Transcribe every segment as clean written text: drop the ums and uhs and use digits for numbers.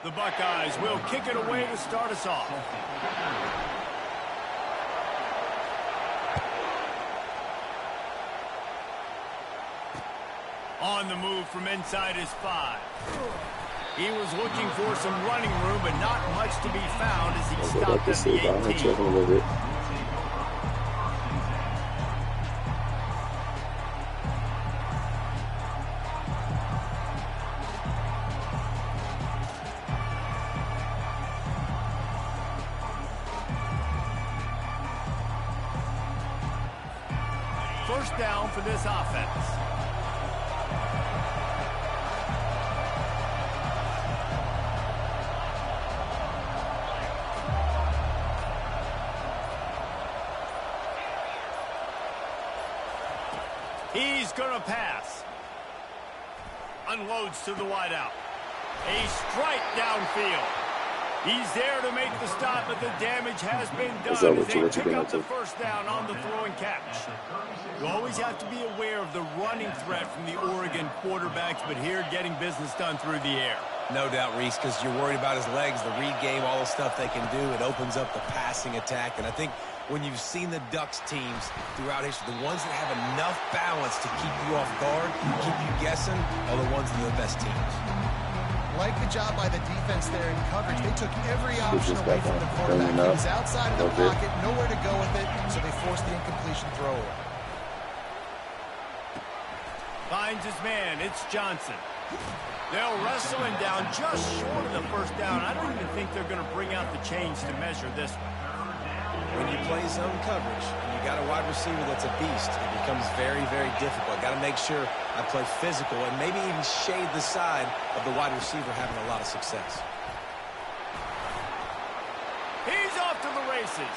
The Buckeyes will kick it away to start us off. On the move from inside his 5. He was looking for some running room, but not much to be found as he stopped at the 18. First down for this offense. He's going to pass. Unloads to the wideout. A strike downfield. He's there to make the stop, but the damage has been done as they pick up the first down on the throw and catch. You always have to be aware of the running threat from the Oregon quarterbacks, but here getting business done through the air. No doubt, Reese, because you're worried about his legs, the read game, all the stuff they can do. It opens up the passing attack, and I think when you've seen the Ducks teams throughout history, the ones that have enough balance to keep you off guard, keep you guessing, are the ones that are the best teams. Like the job by the defense there in coverage. They took every option away from the quarterback. He was outside of the pocket, nowhere to go with it, so they forced the incompletion throw away. Finds his man. It's Johnson. They'll wrestle him down just short of the first down. I don't even think they're going to bring out the chains to measure this one. When you play zone coverage and you got a wide receiver that's a beast, it becomes very, very difficult. Got to make sure I play physical and maybe even shade the side of the wide receiver having a lot of success. He's off to the races.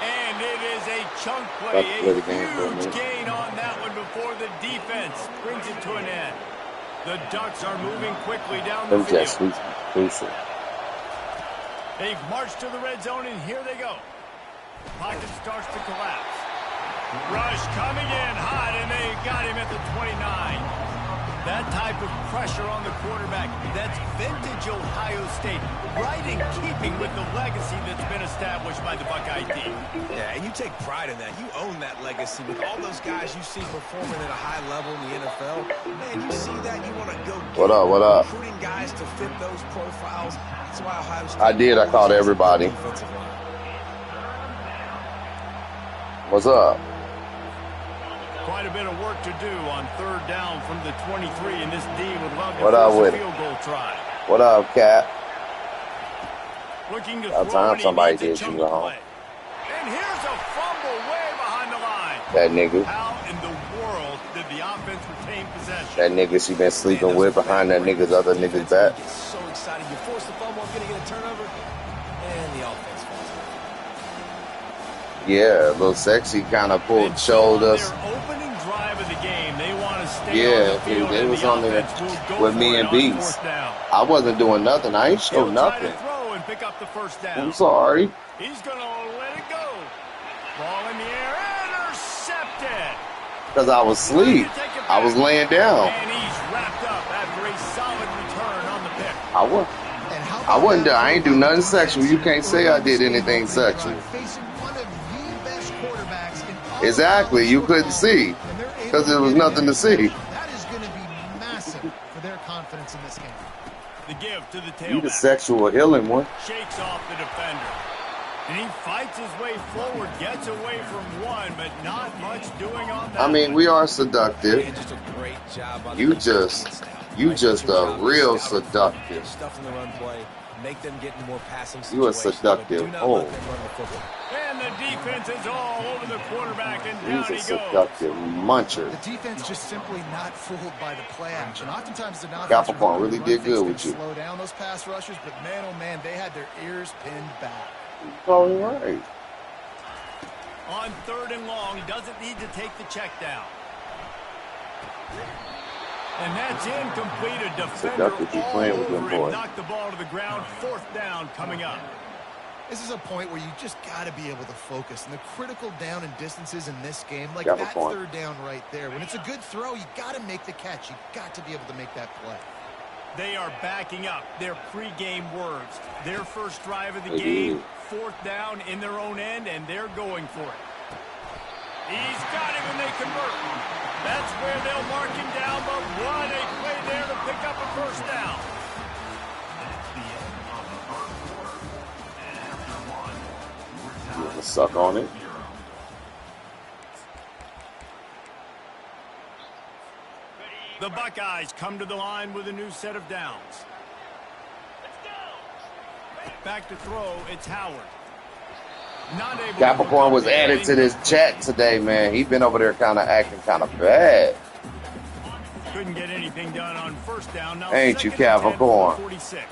And it is a chunk play, a huge gain on that one before the defense brings it to an end. The Ducks are moving quickly down the field. They've marched to the red zone, and here they go. Pocket starts to collapse. Rush coming in hot, and they got him at the 29. That type of pressure on the quarterback, that's vintage Ohio State, right in keeping with the legacy that's been established by the Buckeye team. Yeah, and you take pride in that. You own that legacy with all those guys you see performing at a high level in the NFL. Man, you see that, you want to go what up? Recruiting guys to fit those profiles. That's why Ohio State I called everybody. What's up? Quite a bit of work to do on third down from the 23, and this D would love to force a field goal try. What up, Cat? Looking to About throw, time somebody did you wrong. And here's a fumble way behind the line. That nigga. How in the world did the offense retain possession? That nigga she been sleeping with behind that nigga's other nigga's back. So excited. You force the fumble, I'm going to get a turnover, and the offense falls out. Yeah, a little sexy kind of showed us. Opening drive of the game, they want to stay Yeah, on the field, they was on there with me and Beats. I wasn't doing nothing. I ain't showed nothing. Throw and pick up the first down. I'm sorry. He's going to let it go. Ball in the air, intercepted. Because I was asleep. I was laying down. And he's wrapped up after a solid return on the pick. I ain't do nothing sexual. You can't say I did anything sexual. Exactly. You couldn't see because there was nothing to see. That is going to be massive for their confidence in this game. The give to the tailback. You the sexual healing one. Shakes off the defender. And he fights his way forward, gets away from one, but not much doing on that. I mean, we are seductive. You just a real seductive. Stuff in the run play. Make them get in more passing situations. You a seductive hole. And the defense is all over the quarterback, and down he goes. He's a seductive muncher. The defense just simply not fooled by the play action. Oftentimes the Capricorn really did good with you. Slow down those pass rushers, but man, oh man, they had their ears pinned back. All right. On third and long, doesn't need to take the check down. And that's incomplete. A defender all over him. Knocked the ball to the ground. Fourth down coming up. This is a point where you just got to be able to focus. And the critical down and distances in this game, like that third down right there. When it's a good throw, you got to make the catch. You got to be able to make that play. They are backing up their pregame words. Their first drive of the game, 4th down in their own end, and they're going for it. He's got him, and they convert. That's where they'll mark him down, but what a play there to pick up a first down. You want to suck on it? The Buckeyes come to the line with a new set of downs. Back to throw, it's Howard. Capricorn was added to this chat today, man. He's been over there kind of acting kind of bad. Couldn't get anything done on first down. Now ain't you, Capricorn? 46.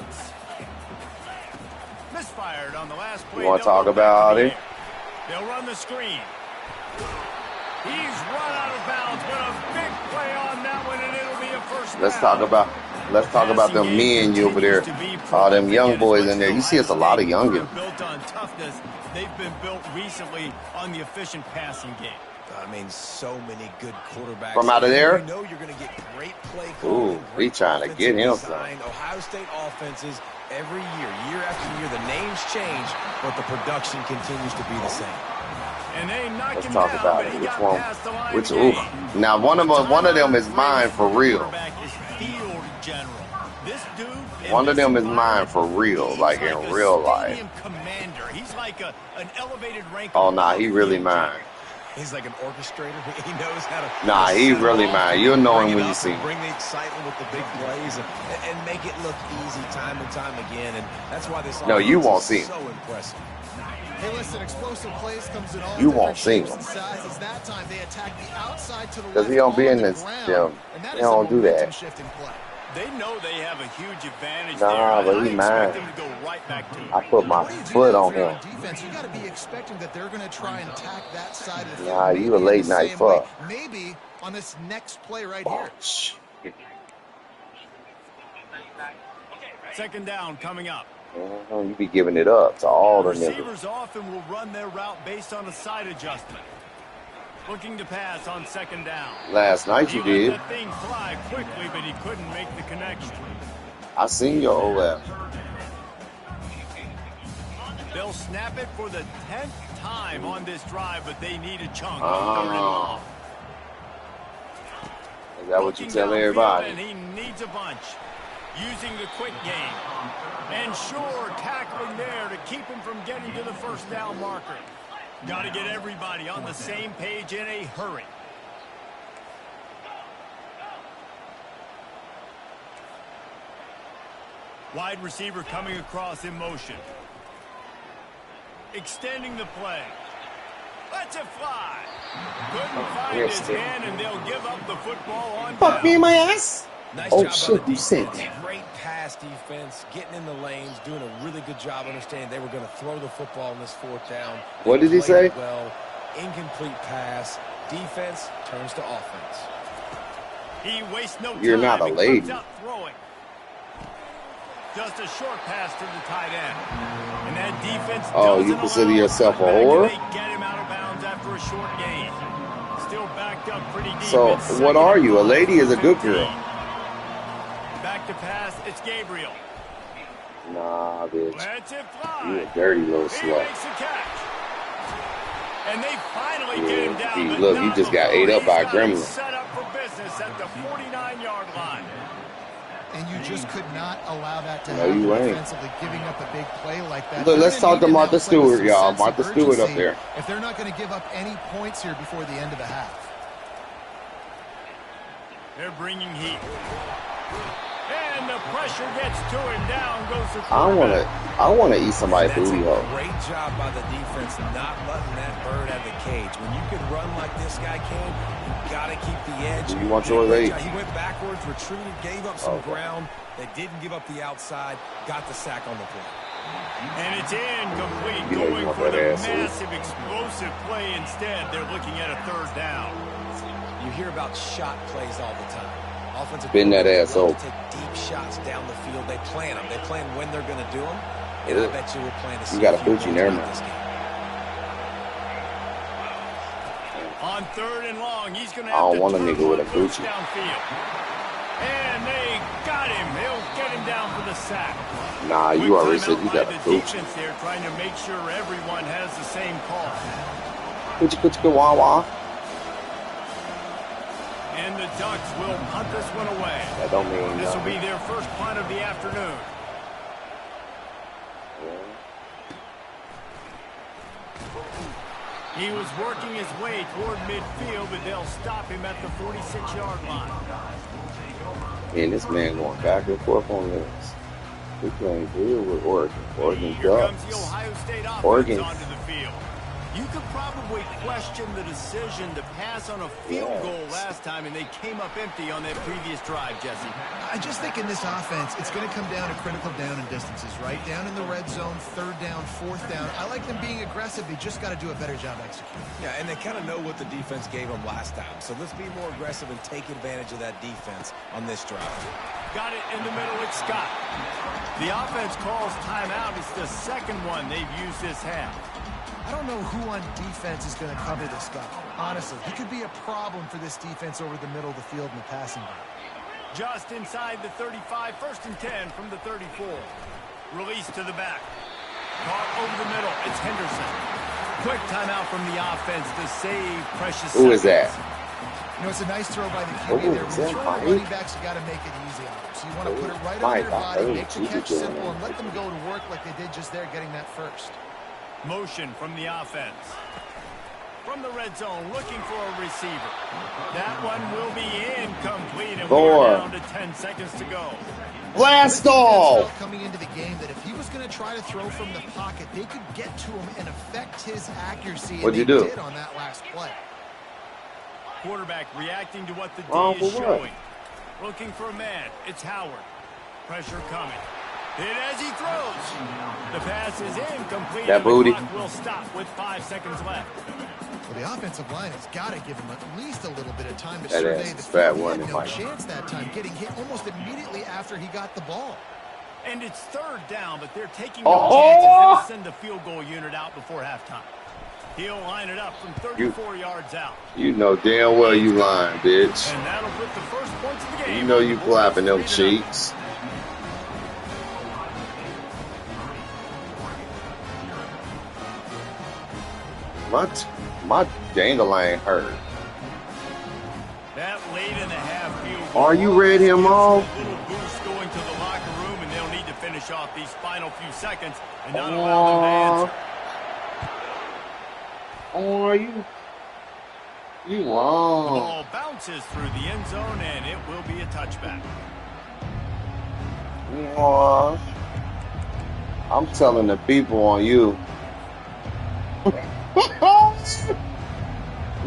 Misfired on the last play. You want to talk about it? They'll run the screen. He's run out of bounds, but a big play on that one, and it'll be a first down. Let's talk about them men you over there. All them young boys in there. You see, it's a lot of youngins. Built on toughness. They've been built recently on the efficient passing game. I mean, so many good quarterbacks. From out of there? You know you're going to get great play. Ooh, we trying to get him some. Ohio State offenses every year after year, the names change, but the production continues to be the same. And they knock Let's him talk down, about but it. he got past the line Which game. now one of them is mine for real. Quarterback is field general. This dude. One of them is mine for real, like in real life. Commander. He's like an elevated rank. Oh nah, he really mine. He's like an orchestrator. He knows how to. Nah, he really mine. You'll know him when you see him. Bring the excitement with the big plays and make it look easy time and time again. And that's why this. No, you won't see him. So impressive. Hey, listen, explosive plays comes in all You won't see shapes him. and sizes. That time they attack the outside to the left. Because he don't be in on the this ground, gym. and that He is a don't do momentum that. shift in play. They know they have a huge advantage Nah, there. but he I mine. expect them to go right back to it. I put my What do you do foot that on if you're him. defense? You got to be expecting that they're going to try and attack that side of the field. Nah, you a maybe in late the night same way. fuck. Maybe on this next play right Oh, here. shit. 2nd down coming up. You be giving it up to all the niggas. Receivers often will run their route based on a side adjustment. Looking to pass on 2nd down. Last night He you let did. that thing fly quickly, but he couldn't make the connection. I seen your old ass. They'll snap it for the 10th time on this drive, but they need a chunk. Oh. Is that what you Looking tell downfield, everybody? And he needs a bunch. Using the quick game. And sure, tackling there to keep him from getting to the first down marker. Got to get everybody on the same page in a hurry. Wide receiver coming across in motion. Extending the play. Lets it fly. Couldn't find his hand, and they'll give up the football on Fuck me down. in my ass. Nice Oh, job shit, by the you said defense. that. Great pass defense, getting in the lanes, doing a really good job understanding they were going to throw the football in this 4th down. What did he Played say? it well, incomplete pass. Defense turns to offense. He wastes no time. You're not a He lady. comes out throwing. Just a short pass to the tight end. And that defense Oh, doesn't you consider allow yourself a cutback, whore? and they get him out of bounds after a short gain. Still backed up pretty deep. So, It's what 2nd are and you? A 5 lady is a good 15. girl. Back to pass, it's Gabriel. Nah, bitch. Lets it fly. You a dirty little He slut. makes the catch. And they finally get him Yeah, down. he- but look, he not just got before ate up he's by a got him gremlin. set up for business at the 49-yard line. And you just could not allow that to No, happen you ain't. defensively, giving up a big play like that. Look, They're let's gonna talk to need Martha now play with Stewart, some y'all. sense of Martha Stewart up urgency there. If they're not going to give up any points here before the end of the half. They're bringing heat. And the pressure gets to him. Down goes the I wanna eat somebody's That's booty a hole. great job by the defense not letting that bird out of the cage. When you can run like this guy can, you got to keep the edge. You want yours, He eight? went backwards, retreated, gave up some Okay. ground. They didn't give up the outside, got the sack on the play. And it's incomplete. You know you Going want for that the ass, eh? massive explosive play instead. They're looking at a 3rd down. You hear about shot plays all the time. Offensive Bend that coordinators ass love over. to take deep shots down the field. They plan them. They plan when they're going to do them. And Yeah. I bet you will plan to see got a few Gucci points there, out man. this game. On 3rd and long, he's going to I have don't to want a turn nigga with a one loose Gucci. downfield. And they Got him. He'll get him down for the sack. Nah, you already said you got a coach. They're trying to make sure everyone has the same call. Wah. And the Ducks will punt this one away. That don't mean this will be their first punt of the afternoon. He was working his way toward midfield, but they'll stop him at the 46-yard line. And this man going back and forth on this. We playing good with Oregon. Oregon Here Ducks. comes the Ohio State offense Oregon. onto the field. You could probably question the decision to pass on a field goal last time, and they came up empty on that previous drive, Jesse. I just think in this offense, it's going to come down to critical down and distances, right? Down in the red zone, third down, fourth down. I like them being aggressive. They just got to do a better job executing. Yeah, and they kind of know what the defense gave them last time. So let's be more aggressive and take advantage of that defense on this drive. Got it in the middle. It's Scott. The offense calls timeout. It's the second one they've used this half. I don't know who on defense is going to cover this guy. Honestly, he could be a problem for this defense over the middle of the field in the passing game. Just inside the 35, 1st and 10 from the 34. Release to the back. Caught over the middle. It's Henderson. Quick timeout from the offense to save precious seconds. Who is that? You know, it's a nice throw by the QB there. When you throw the running backs, you got to make it easy on them. So you want to put it right on their body, make the catch simple, and let them go to work like they did just there, getting that first. Motion from the offense. From the red zone, looking for a receiver. That one will be incomplete, and we're down to 10 seconds to go. Blast off! Coming into the game, that if he was going to try to throw from the pocket, they could get to him and affect his accuracy. What'd you do? Did on that last play. Quarterback reacting to what the D is showing. Looking for a man. It's Howard. Pressure coming. Hit as he throws. The pass is incomplete. That booty. The clock will stop with 5 seconds left. Well, the offensive line has got to give him at least a little bit of time to That survey is the fat field. one. He had no chance that time, getting hit almost immediately after he got the ball. And it's third down, but they're taking no chances. They'll send the field goal unit out before halftime. He'll line it up from 34 yards out. You know damn well you lying, bitch. And that'll put the first points of the game. You know you flapping them cheeks. My dangling hurt. That late in the half field goal. Are you read him off? A little boost going to the locker room, and they'll need to finish off these final few seconds and not allow them to answer. Oh, are you The wrong? ball bounces through the end zone, and it will be a touchback. Aw. I'm telling the people on you.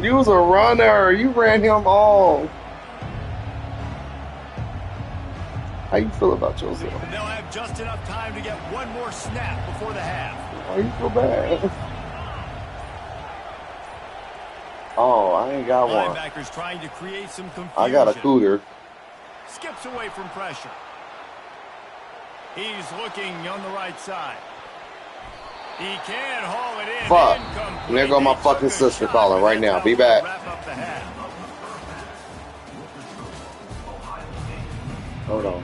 You was a runner. You ran him off. How you feel about yourself? They'll have just enough time to get one more snap before the half. Why you feel bad? Oh, I ain't got one. Linebackers trying to create some confusion. I got a cooter. Skips away from pressure. He's looking on the right side. He can haul it in. Fuck. Incomplete. There go my fucking sister calling right now. Be back. Wrap up the half. Hold on.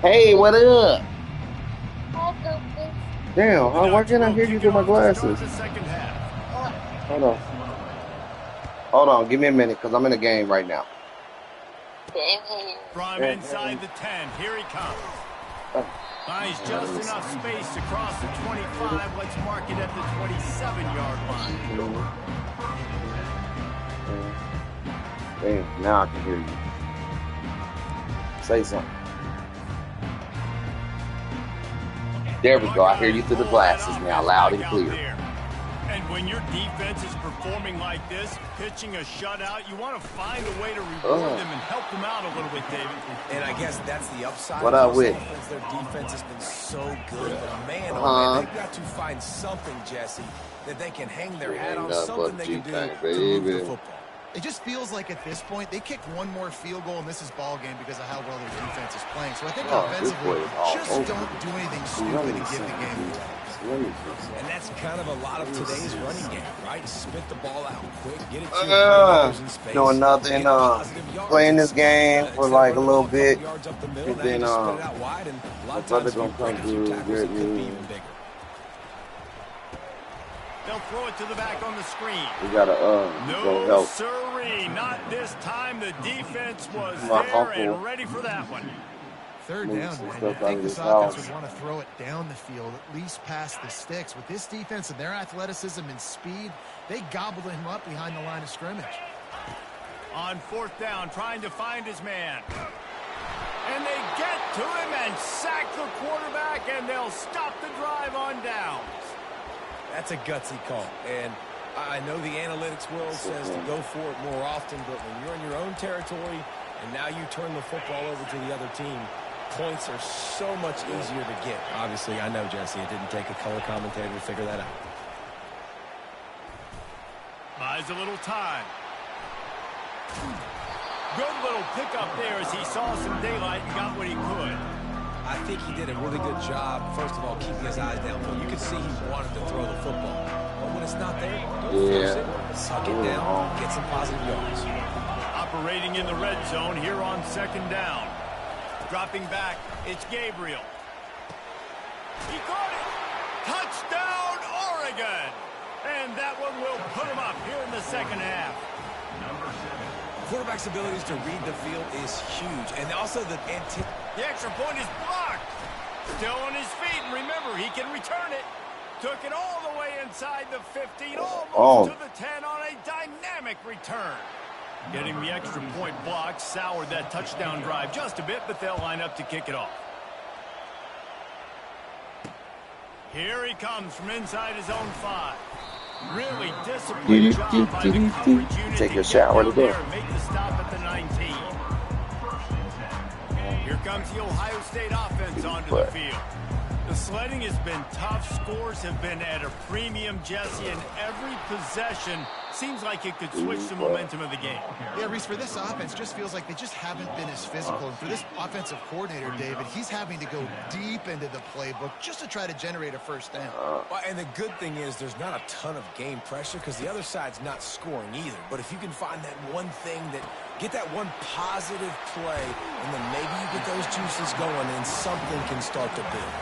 Hey, what up? Damn, why can't I hear you through my glasses? The second half. Hold on. Hold on, give me a minute, because I'm in a game right now. From inside the 10, here he comes. Finds just enough space to cross the 25. Let's mark it at the 27-yard line. Damn, now I can hear you. Say something. There we go. I hear you through the glasses now, loud and clear. And when your defense is performing like this, pitching a shutout, you want to find a way to reward them and help them out a little bit, David. And I guess that's the upside. What up with? Their defense has been so good, but man, oh man, they've got to find something, Jesse, that they can hang their hat on, something they can do to move the football. It just feels like at this point, they kick one more field goal and this is ball game because of how well their defense is playing. So I think offensively, just don't do anything stupid to give the game away. And that's kind of a lot of today's running game, right? Spit the ball out quick, get it to your in space. Doing nothing, playing this game for like a little bit, and then my brother gonna come through get me. They'll throw it to the back on the screen. We gotta go help. Siree, not this time. The defense was there and ready for that one. Third down, man. I think this offense would want to throw it down the field, at least past the sticks. With this defense and their athleticism and speed, they gobbled him up behind the line of scrimmage. On fourth down, trying to find his man. And they get to him and sack the quarterback, and they'll stop the drive on downs. That's a gutsy call, and I know the analytics world says to go for it more often, but when you're in your own territory and now you turn the football over to the other team, points are so much easier to get. Obviously, I know, Jesse, it didn't take a color commentator to figure that out. Buys a little time. Good little pickup there as he saw some daylight and got what he could. I think he did a really good job, first of all, keeping his eyes downfield. You can see he wanted to throw the football. But when it's not there, don't force it. Suck it down, get some positive yards. Operating in the red zone here on second down. Dropping back, it's Gabriel. He caught it! Touchdown, Oregon! And that one will put him up here in the second half. Quarterback's abilities to read the field is huge. And also the extra point is blocked. Still on his feet, and remember, he can return it. Took it all the way inside the 15, almost to the 10 on a dynamic return. Getting the extra point block soured that touchdown drive just a bit, but they'll line up to kick it off. Here he comes from inside his own 5. Really disciplined job by the coverage unit. Take a shower today. Make the stop at the 19. Here comes the Ohio State offense onto the field. The sledding has been tough. Scores have been at a premium, Jesse, and every possession seems like it could switch the momentum of the game. Yeah, Reese, for this offense, just feels like they just haven't been as physical. And for this offensive coordinator, David, he's having to go deep into the playbook just to try to generate a first down. Well, and the good thing is there's not a ton of game pressure because the other side's not scoring either. But if you can find that one thing that get that one positive play, and then maybe you get those juices going and something can start to build.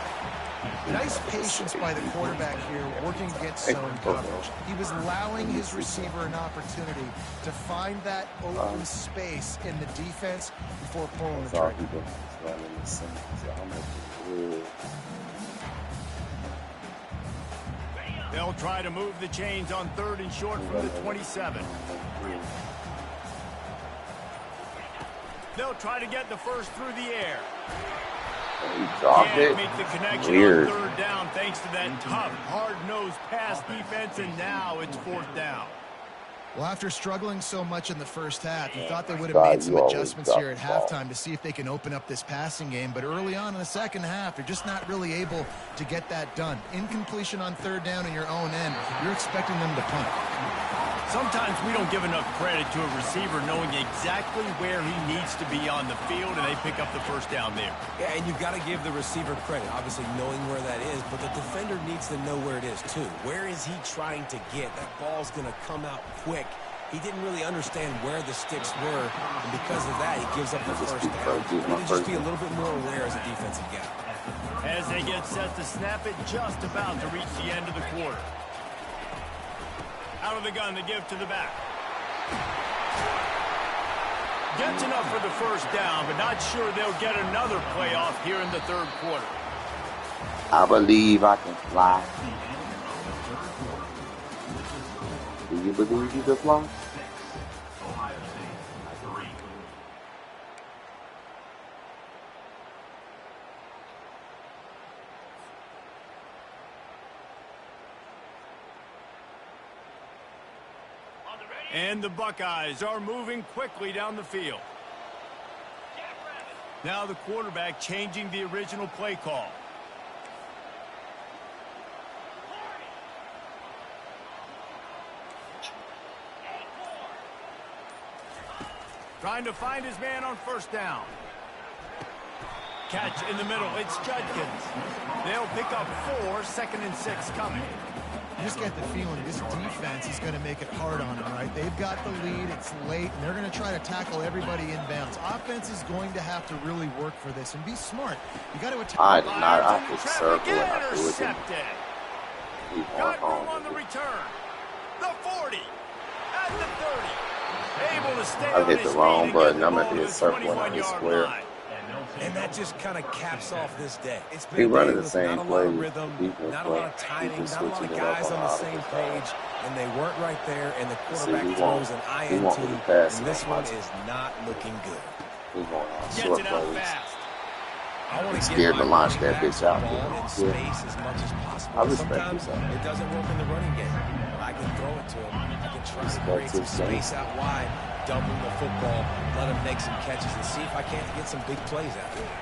Nice patience by the quarterback here, working against zone coverage. He was allowing his receiver an opportunity to find that open space in the defense before pulling the trigger. They'll try to move the chains on 3rd and short from the 27. They'll try to get the first through the air. Can't make the connection on 3rd down thanks to that tough, hard-nosed pass defense, and now it's 4th down. Well, after struggling so much in the first half, you thought they would have made some adjustments here at halftime to see if they can open up this passing game. But early on in the second half, they're just not really able to get that done. Incompletion on 3rd down in your own end, you're expecting them to punt. Sometimes we don't give enough credit to a receiver knowing exactly where he needs to be on the field, and they pick up the first down there. Yeah, and you've got to give the receiver credit, obviously knowing where that is, but the defender needs to know where it is too. Where is he trying to get? That ball's going to come out quick. He didn't really understand where the sticks were, and because of that, he gives up the first down. He needs to just be a little bit more aware as a defensive guy. As they get set to snap it, just about to reach the end of the quarter. Out of the gun to give to the back. Gets enough for the first down, but not sure they'll get another playoff here in the 3rd quarter. I believe I can fly. Do you believe you can fly? And the Buckeyes are moving quickly down the field. Now the quarterback changing the original play call. Trying to find his man on 1st down. catch in the middle. It's Judkins. They'll pick up 4, 2nd and 6 coming. You just get the feeling this defense is going to make it hard on them, right? They've got the lead. It's late, and they're going to try to tackle everybody inbounds. Offense is going to have to really work for this and be smart. You got to attack. I did not. I could circle and I threw it. Intercepted. Got room on the return. The 40. At the 30. Able to stay I hit the wrong button. I'm at the circle and I hit square. And that just kind of caps off this day. It's been He running the with same not a lot play, of rhythm, not a lot of timing, not a lot of guys on the same page, and they weren't right there, and the quarterback throws an INT, and this one is not looking good. He's going on Gets short it out plays. fast. I'm scared to launch that bitch out Ball there. in space as much as possible. I respect Sometimes this. it doesn't work in the running game. I can throw it to him. I can try to create some space out wide, dump him the football, let him make some catches, and see if I can't get some big plays out there.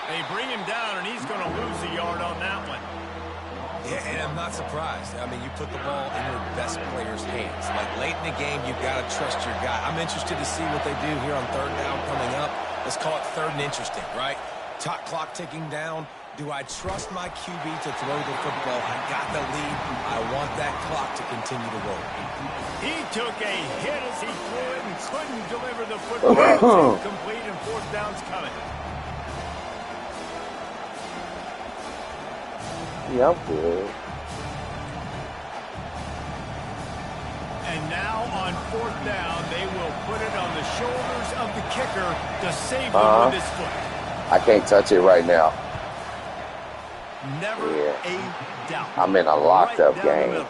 They bring him down, and he's going to lose a yard on that one. Yeah, and I'm not surprised. I mean, you put the ball in your best player's hands. Like, late in the game, you've got to trust your guy. I'm interested to see what they do here on 3rd down coming up. Let's call it 3rd and interesting, right? Top clock ticking down. Do I trust my QB to throw the football? I got the lead. I want that clock to continue to roll. He took a hit as he threw it and couldn't deliver the football. It's incomplete, and 4th down's coming. Yeah, I'm good. And now on 4th down, they will put it on the shoulders of the kicker to save him with his foot. I can't touch it right now. Never a doubt. I'm in a locked up Right down the game. middle.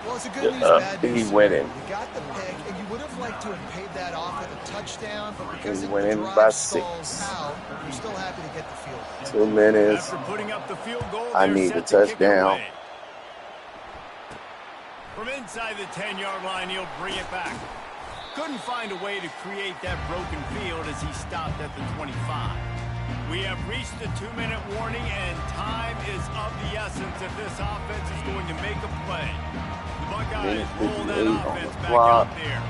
Well, it's a good news, bad news. He's winning. You got the pick, and you would have liked to have paid that off with a touchdown, but because He's the winning drive by stalls 6. out, you're still happy to get the field goal. 2 minutes. After putting up the field goal, I they're need set a to kick it touchdown. away. From inside the 10-yard line, he'll bring it back. Couldn't find a way to create that broken field as he stopped at the 25. We have reached the 2-minute warning, and time is of the essence if this offense is going to make a play. The Buckeyes roll that offense back out there.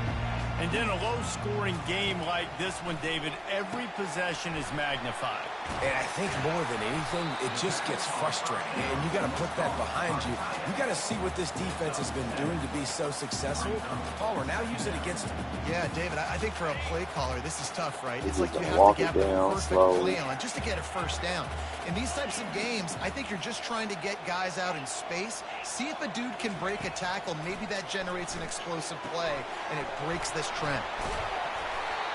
And in a low-scoring game like this one, David, every possession is magnified. And I think more than anything, it just gets frustrating. And you got to put that behind you. You got to see what this defense has been doing to be so successful. Caller, now use it against them. Yeah, David, I think for a play caller, this is tough, right? It's like you Walk have to it get the down perfect slowly. play on just to get a 1st down. In these types of games, I think you're just trying to get guys out in space, see if a dude can break a tackle. Maybe that generates an explosive play, and it breaks this trend.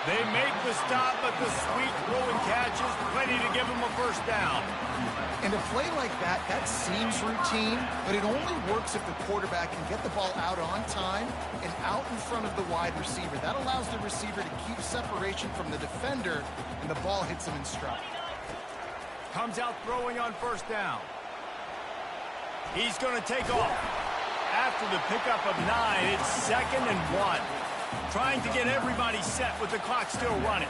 They make the stop, but the sweet rolling catch is plenty to give them a 1st down. And a play like that, that seems routine, but it only works if the quarterback can get the ball out on time and out in front of the wide receiver. That allows the receiver to keep separation from the defender, and the ball hits him in stride. Comes out throwing on 1st down. He's going to take off. After the pickup of 9, it's 2nd and 1. Trying to get everybody set with the clock still running.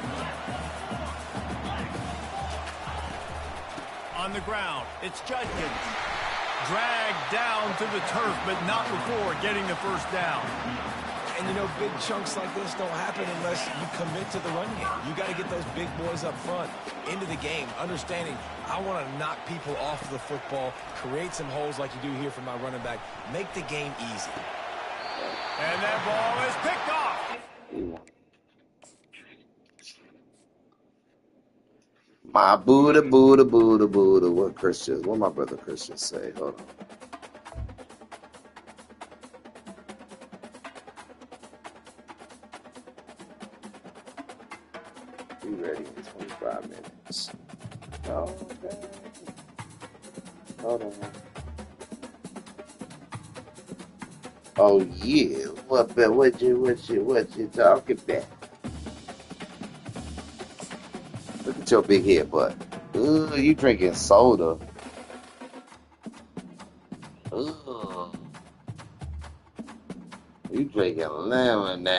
On the ground, it's Judkins. Dragged down to the turf, but not before getting the 1st down. And, you know, big chunks like this don't happen unless you commit to the run game. You got to get those big boys up front into the game, understanding I want to knock people off the football, create some holes like you do here for my running back, make the game easy. And that ball is picked off. My Buddha, Buddha, Buddha, Buddha. What Christians? What my brother Christians say? Hold on. Be ready in 25 minutes. Okay. Hold on. Oh yeah, what you talking about? Look at your big head butt. Ooh, you drinking soda. Ooh. You drinking lemonade.